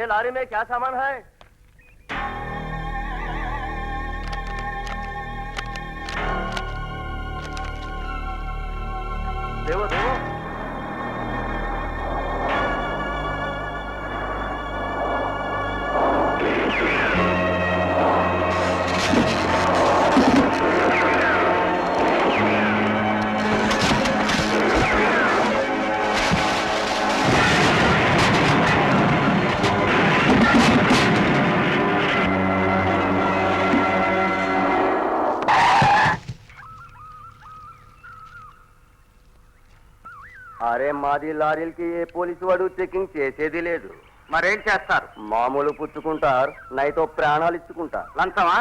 ये लारी में क्या सामान है? देवो देवो। అరే మాది లారీలకి ఏ పోలీసు వాడు చెకింగ్ చేసేది లేదు. మరేం చేస్తారు? మామూలు పుచ్చుకుంటారు, నైతో ప్రాణాలు ఇచ్చుకుంటారు. లంచమా?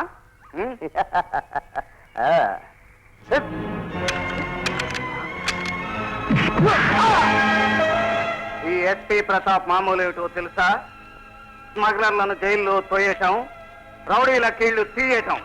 ఈ ఎస్పీ ప్రతాప్ మామూలు ఏమిటో తెలుసా? స్మగ్లర్లను జైల్లో తోయేయటం, రౌడీల కీళ్లు తీయటం.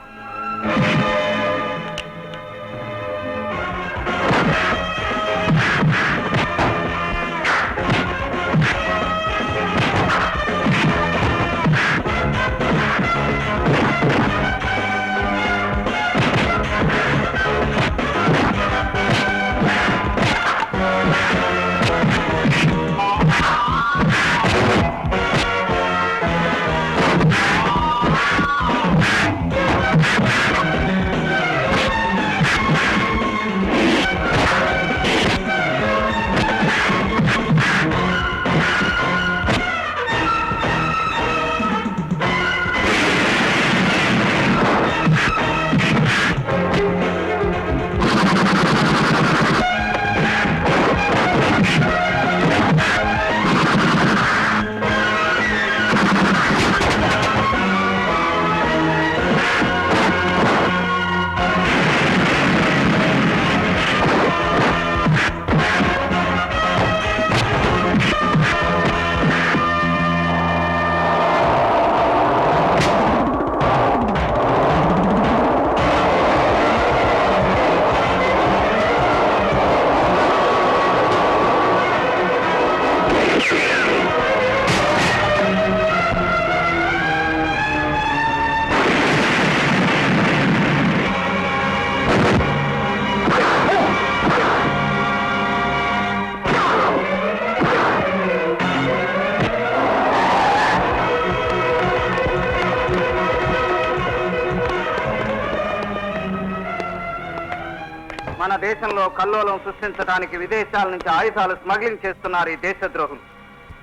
మన దేశంలో కల్లోలం సృష్టించడానికి విదేశాల నుంచి ఆయుధాలు స్మగ్లింగ్ చేస్తున్నారు ఈ దేశద్రోహులు.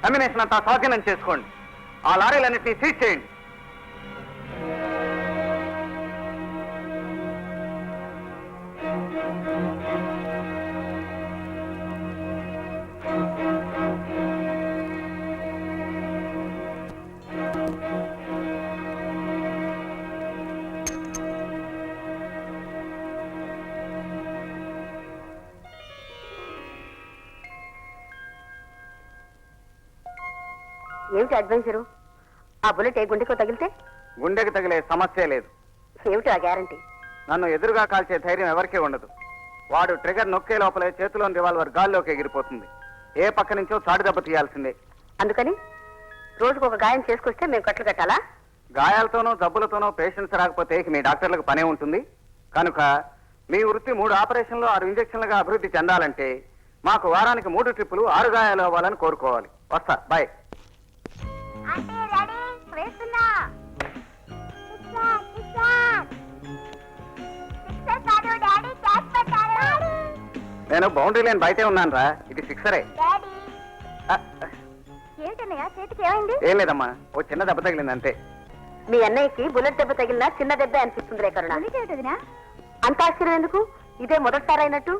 కమ్యూనిషన్ అంతా స్వాధీనం చేసుకోండి. ఆ లారీలన్నింటినీ సీజ్ చేయండి. ఏమిటి అడ్వెంచరు? ఆ బుల్లెట్ ఏ గుండెకు తగిలితే? గుండెకి తగిలే సమస్య లేదు. ఏమిటి ఆ గ్యారంటీ? నన్ను ఎదురుగా కాల్చే ధైర్యం ఎవరికీ ఉండదు. వాడు ట్రిగర్ నొక్కే లోపలే చేతిలోని రివాల్వర్ గాల్లోకి ఎగిరిపోతుంది. ఏ పక్క నుంచో చాటు దెబ్బ తీయాల్సిందే. అందుకని రోజుకు ఒక గాయం చేసుకొస్తే మేము కట్లు కట్టాలా? గాయాలతోనో జబ్బులతోనో పేషెంట్స్ రాకపోతే మీ డాక్టర్లకు పనే ఉంటుంది. కనుక మీ వృత్తి 3 ఆపరేషన్లు 6 ఇంజక్షన్లుగా అభివృద్ధి చెందాలంటే మాకు వారానికి 3 ట్రిప్పులు 6 గాయాలు అవ్వాలని కోరుకోవాలి. వస్తా, బాయ్. నేను బౌండరీ లైన్ బయటే ఉన్నాను రా. ఇది సిక్సరే. ఏం లేదమ్మా, ఓ చిన్న దెబ్బ తగిలింది అంతే. మీ అన్నయ్యకి బుల్లెట్ దెబ్బ తగిలినా చిన్న దెబ్బ అనిపిస్తుంది కరుణ. అంత ఆశ్చర్యం ఎందుకు? ఇదే మొదటిసారి అయినట్టు.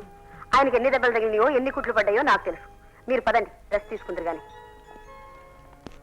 ఆయనకి ఎన్ని దెబ్బలు తగిలినాయో ఎన్ని కుట్లు పడ్డాయో నాకు తెలుసు. మీరు పదండి, రెస్ట్ తీసుకుంటారు గాని.